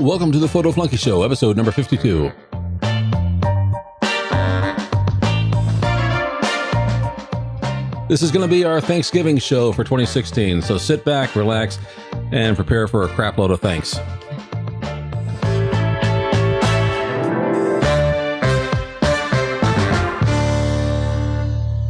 welcome to the Photo Flunky Show, episode number 52. This is going to be our Thanksgiving show for 2016, so sit back, relax, and prepare for a crap load of thanks.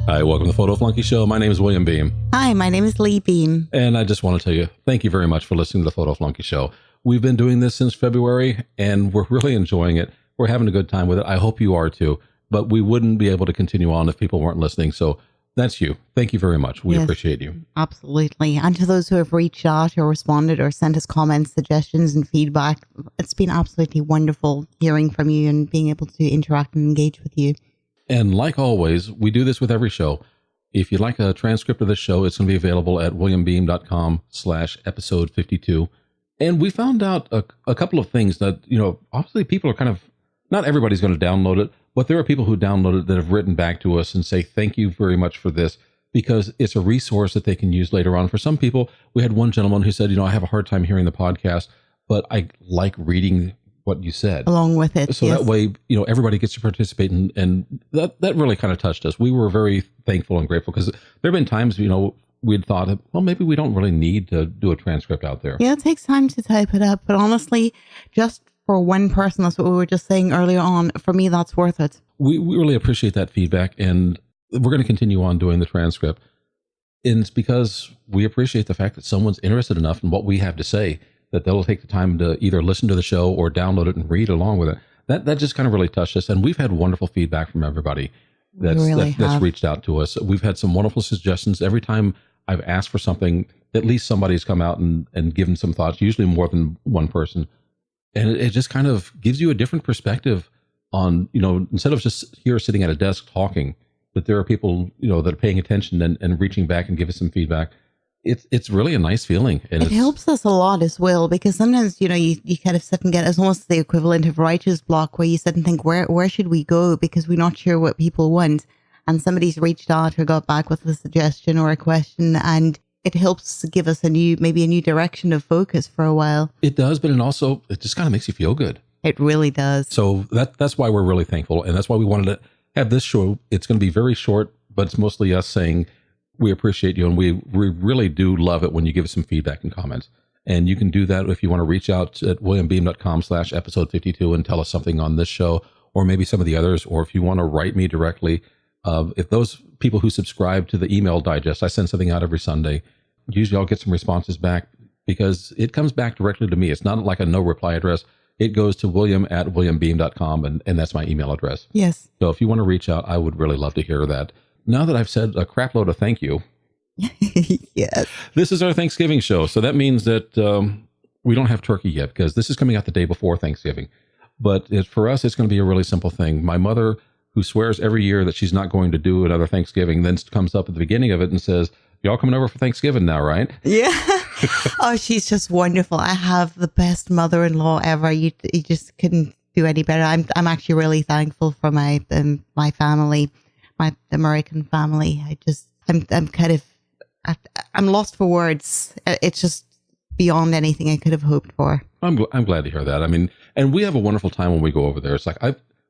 Hi, welcome to the Photo Flunky Show. My name is William Beem. Hi, my name is Lee Beem. And I just want to tell you, thank you very much for listening to the Photo Flunky Show. We've been doing this since February, and we're really enjoying it. We're having a good time with it. I hope you are too. But we wouldn't be able to continue on if people weren't listening. So that's you. Thank you very much. We appreciate you. Absolutely. And to those who have reached out or responded or sent us comments, suggestions, and feedback, it's been absolutely wonderful hearing from you and being able to interact and engage with you. And like always, we do this with every show. If you'd like a transcript of this show, it's going to be available at williambeam.com/episode 52. And we found out a couple of things that, obviously people are kind of, not everybody's going to download it, but there are people who download it that have written back to us and say, thank you very much for this, because it's a resource that they can use later on. For some people, we had one gentleman who said, I have a hard time hearing the podcast, but I like reading what you said. Along with it. So that way, everybody gets to participate, and that really kind of touched us. We were very thankful and grateful because there have been times, we'd thought, well, maybe we don't really need to do a transcript out there. Yeah, it takes time to type it up. But honestly, just for one person, that's what we were just saying earlier on, for me, that's worth it. We really appreciate that feedback, and we're going to continue on doing the transcript. And it's because we appreciate the fact that someone's interested enough in what we have to say that they'll take the time to either listen to the show or download it and read along with it. That just kind of really touched us. And we've had wonderful feedback from everybody that's reached out to us. We've had some wonderful suggestions. Every time I've asked for something, at least somebody's come out and given some thoughts, usually more than one person. And it just kind of gives you a different perspective on, instead of just here sitting at a desk talking, that there are people, that are paying attention and reaching back and give us some feedback. It's really a nice feeling. And it helps us a lot as well, because sometimes, you kind of sit and get, it's almost the equivalent of writer's block, where you sit and think, where should we go? Because we're not sure what people want. And somebody's reached out or got back with a suggestion or a question, and it helps give us maybe a new direction of focus for a while. It does, but it just kind of makes you feel good. It really does. So that's why we're really thankful. And that's why we wanted to have this show. It's going to be very short, but it's mostly us saying, we appreciate you, and we really do love it when you give us some feedback and comments. And you can do that if you want to reach out at williambeam.com/episode 52 and tell us something on this show, or maybe some of the others, or if you want to write me directly. If those people who subscribe to the email digest, I send something out every Sunday. Usually I'll get some responses back because it comes back directly to me. It's not like a no reply address. It goes to william@williambeam.com, and that's my email address. Yes. So if you want to reach out, I would really love to hear that. Now that I've said a crap load of thank you, yes, this is our Thanksgiving show. So that means that we don't have turkey yet, because this is coming out the day before Thanksgiving. But for us, it's going to be a really simple thing. My mother, who swears every year that she's not going to do another Thanksgiving, then comes up at the beginning of it and says, y'all coming over for Thanksgiving now, right? Yeah. Oh, she's just wonderful. I have the best mother-in-law ever. You just couldn't do any better. I'm actually really thankful for my family. My American family. I'm lost for words. It's just beyond anything I could have hoped for. I'm glad to hear that. I mean, and we have a wonderful time when we go over there. It's like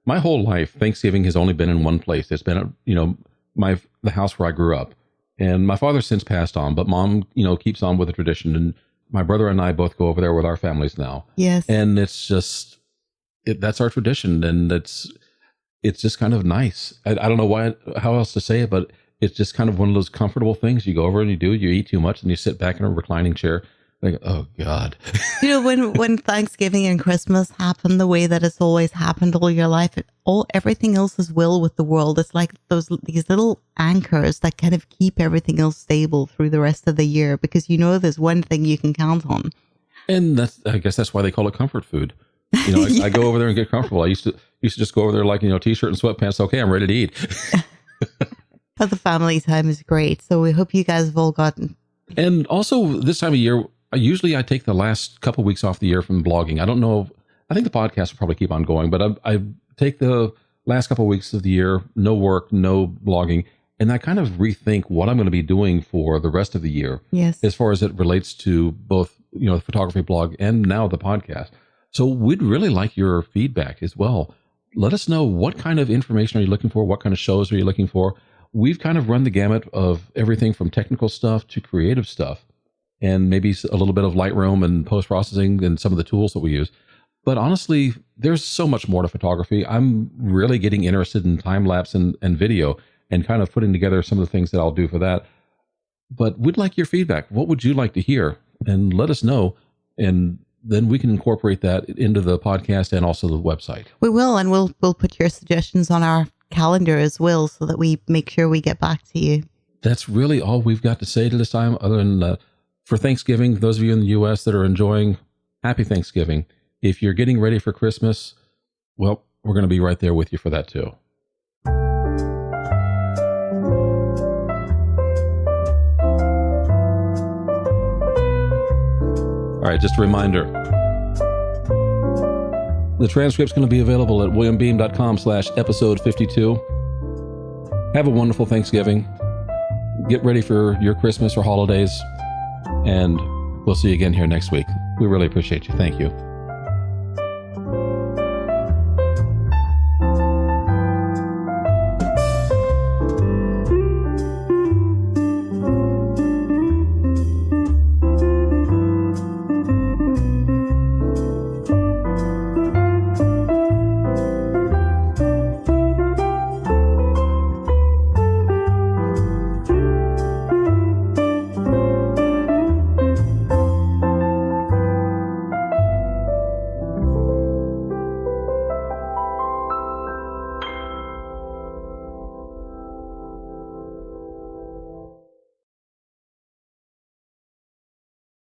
my whole life, Thanksgiving has only been in one place. It's been the house where I grew up, and my father's since passed on, but mom, keeps on with the tradition, and my brother and I both go over there with our families now. Yes, and it's just that's our tradition, and it's just kind of nice. I don't know how else to say it, but it's just kind of one of those comfortable things. You go over and you eat too much and you sit back in a reclining chair. Like, oh God. When Thanksgiving and Christmas happen the way that it's always happened all your life, everything else is well with the world. It's like these little anchors that kind of keep everything else stable through the rest of the year, because there's one thing you can count on. And I guess that's why they call it comfort food. Yeah. I go over there and get comfortable. I used to just go over there like, t-shirt and sweatpants. Okay, I'm ready to eat. But the family time is great. So we hope you guys have all gotten. And also this time of year, I take the last couple weeks off the year from blogging. I don't know. I think the podcast will probably keep on going, but I take the last couple of weeks of the year, no work, no blogging, and I kind of rethink what I'm going to be doing for the rest of the year. Yes. As far as it relates to both, the photography blog and now the podcast. So we'd really like your feedback as well. Let us know, what kind of information are you looking for? What kind of shows are you looking for? We've kind of run the gamut of everything from technical stuff to creative stuff, and maybe a little bit of Lightroom and post-processing and some of the tools that we use. But honestly, there's so much more to photography. I'm really getting interested in time-lapse and video, and kind of putting together some of the things that I'll do for that. But we'd like your feedback. What would you like to hear? And let us know, and then we can incorporate that into the podcast and also the website. We will, and we'll put your suggestions on our calendar as well, so that we make sure we get back to you. That's really all we've got to say to this time, other than for Thanksgiving, those of you in the U.S. that are enjoying, happy Thanksgiving. If you're getting ready for Christmas, well, we're going to be right there with you for that too. All right, just a reminder. The transcript's going to be available at williambeam.com/episode 52. Have a wonderful Thanksgiving. Get ready for your Christmas or holidays. And we'll see you again here next week. We really appreciate you. Thank you.